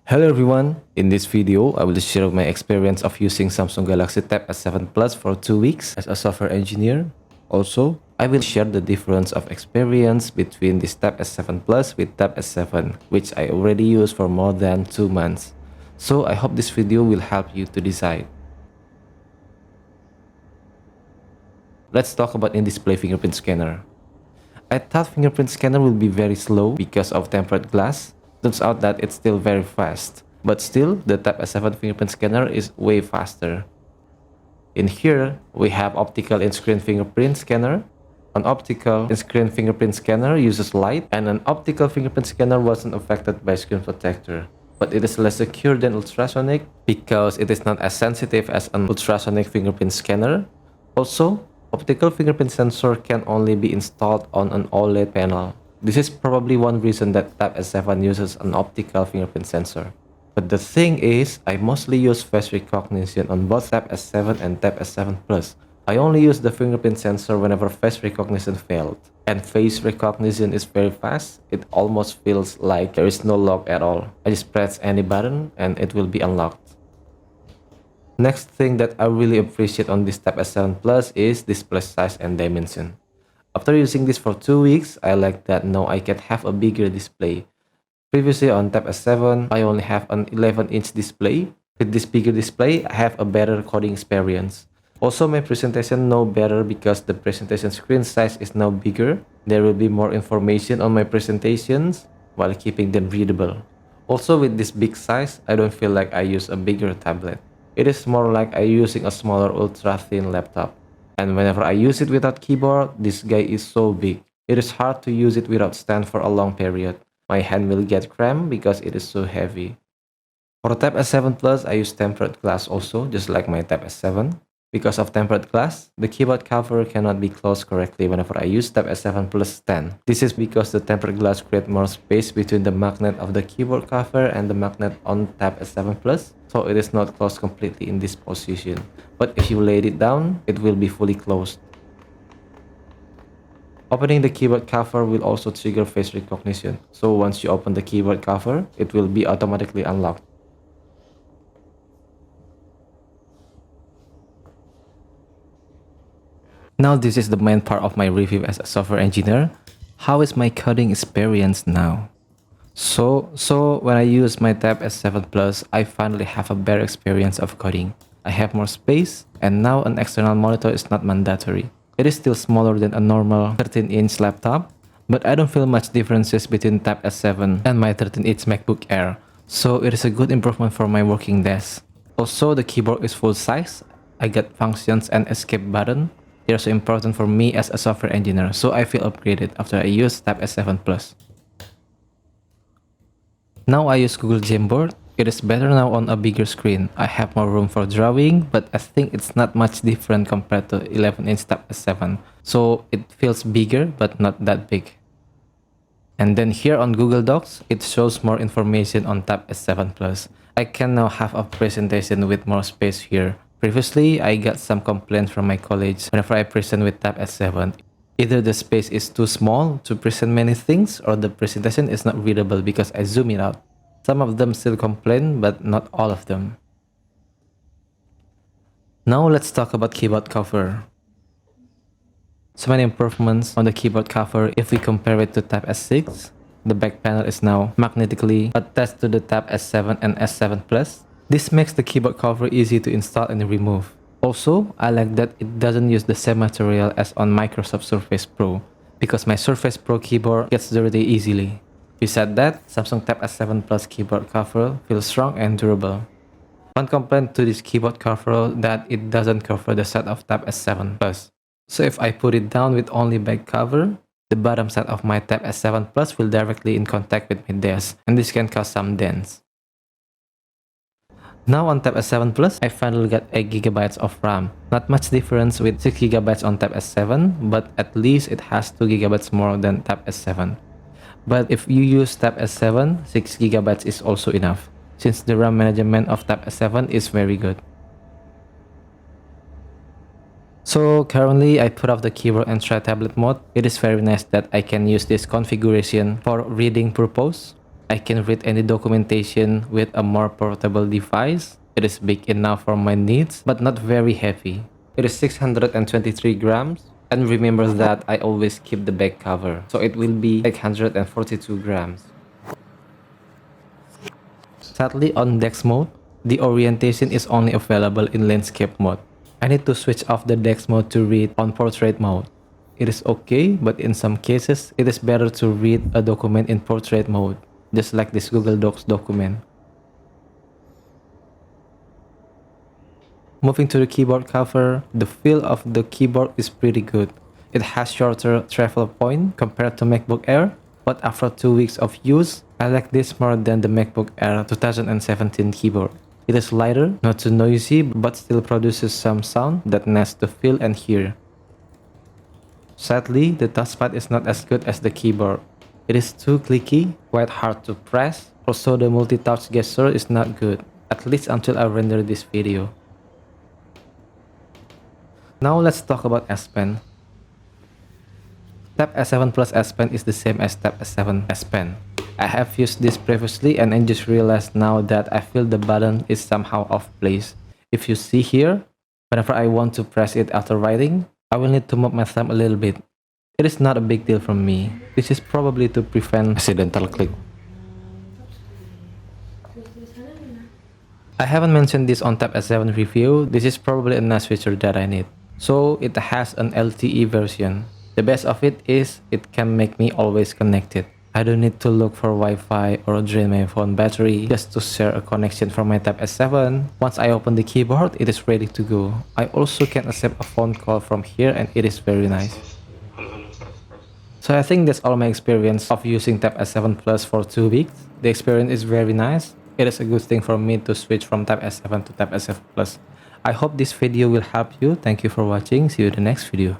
Hello everyone, in this video I will share my experience of using Samsung Galaxy Tab S7 Plus for 2 weeks as a software engineer. Also, I will share the difference of experience between this Tab S7 Plus with Tab S7, which I already use for more than 2 months. So I hope this video will help you to decide. Let's talk about in-display fingerprint scanner. I thought fingerprint scanner will be very slow because of tempered glass. Turns out that it's still very fast. But still, the Tab S7 fingerprint scanner is way faster. In here, we have optical in-screen fingerprint scanner. An optical in-screen fingerprint scanner uses light, and an optical fingerprint scanner wasn't affected by screen protector. But it is less secure than ultrasonic because it is not as sensitive as an ultrasonic fingerprint scanner. Also, optical fingerprint sensor can only be installed on an OLED panel. This is probably one reason that Tab S7 uses an optical fingerprint sensor. But the thing is, I mostly use face recognition on both Tab S7 and Tab S7 Plus. I only use the fingerprint sensor whenever face recognition failed. And face recognition is very fast. It almost feels like there is no lock at all. I just press any button and it will be unlocked. Next thing that I really appreciate on this Tab S7 Plus is display size and dimension. After using this for 2 weeks, I like that now I can have a bigger display. Previously on Tab S7, I only have an 11-inch display. With this bigger display, I have a better coding experience. Also, my presentation now better because the presentation screen size is now bigger. There will be more information on my presentations while keeping them readable. Also, with this big size, I don't feel like I use a bigger tablet. It is more like I using a smaller ultra-thin laptop. And whenever I use it without keyboard, this guy is so big. It is hard to use it without stand for a long period. My hand will get cramped because it is so heavy. For Tab S7 Plus, I use tempered glass also, just like my Tab S7. Because of tempered glass, the keyboard cover cannot be closed correctly whenever I use Tab S7 Plus stand. This is because the tempered glass creates more space between the magnet of the keyboard cover and the magnet on Tab S7 Plus, so it is not closed completely in this position. But if you laid it down, it will be fully closed. Opening the keyboard cover will also trigger face recognition, so once you open the keyboard cover, it will be automatically unlocked. Now this is the main part of my review as a software engineer. How is my coding experience now? So when I use my Tab S7 Plus, I finally have a better experience of coding. I have more space, and now an external monitor is not mandatory. It is still smaller than a normal 13-inch laptop, but I don't feel much differences between Tab S7 and my 13-inch MacBook Air, so it is a good improvement for my working desk. Also, the keyboard is full size. I got functions and escape button. They are so important for me as a software engineer, so I feel upgraded after I use Tab S7 Plus. Now I use Google Jamboard. It is better now on a bigger screen. I have more room for drawing, but I think it's not much different compared to 11-inch Tab S7. So it feels bigger, but not that big. And then here on Google Docs, it shows more information on Tab S7 Plus. I can now have a presentation with more space here. Previously, I got some complaints from my colleagues whenever I present with Tab S7. Either the space is too small to present many things, or the presentation is not readable because I zoom it out. Some of them still complain, but not all of them. Now let's talk about keyboard cover. So many improvements on the keyboard cover if we compare it to Tab S6. The back panel is now magnetically attached to the Tab S7 and S7 Plus. This makes the keyboard cover easy to install and remove. Also, I like that it doesn't use the same material as on Microsoft Surface Pro, because my Surface Pro keyboard gets dirty easily. Besides that, Samsung Tab S7 Plus keyboard cover feels strong and durable. One complaint to this keyboard cover that it doesn't cover the side of Tab S7 Plus. So if I put it down with only back cover, the bottom side of my Tab S7 Plus will directly in contact with my desk, and this can cause some dents. Now on Tab S7 Plus, I finally got 8GB of RAM. Not much difference with 6GB on Tab S7, but at least it has 2GB more than Tab S7. But if you use Tab S7, 6GB is also enough, since the RAM management of Tab S7 is very good. So currently I put off the keyboard and try tablet mode. It is very nice that I can use this configuration for reading purpose. I can read any documentation with a more portable device. It is big enough for my needs, but not very heavy. It is 623 grams. And remember that I always keep the back cover, so it will be 842 grams. Sadly, on DeX mode, the orientation is only available in landscape mode. I need to switch off the DeX mode to read on portrait mode. It is okay, but in some cases, it is better to read a document in portrait mode, just like this Google Docs document. Moving to the keyboard cover, the feel of the keyboard is pretty good. It has shorter travel point compared to MacBook Air, but after 2 weeks of use, I like this more than the MacBook Air 2017 keyboard. It is lighter, not too noisy, but still produces some sound that nice to feel and hear. Sadly, the touchpad is not as good as the keyboard. It is too clicky, quite hard to press, also the multi-touch gesture is not good, at least until I render this video. Now let's talk about S Pen. Tab S7 Plus S Pen is the same as Tab S7 S Pen. I have used this previously and I just realized now that I feel the button is somehow off place. If you see here, whenever I want to press it after writing, I will need to move my thumb a little bit. It is not a big deal for me. This is probably to prevent accidental click. I haven't mentioned this on Tab S7 review. This is probably a nice feature that I need. So it has an LTE version. The best of it is it can make me always connected. I don't need to look for Wi-Fi or drain my phone battery just to share a connection from my Tab S7. Once I open the keyboard, it is ready to go. I also can accept a phone call from here and it is very nice. So I think that's all my experience of using Tab S7 Plus for 2 weeks. The experience is very nice. It is a good thing for me to switch from Tab S7 to Tab S7 Plus. I hope this video will help you. Thank you for watching. See you in the next video.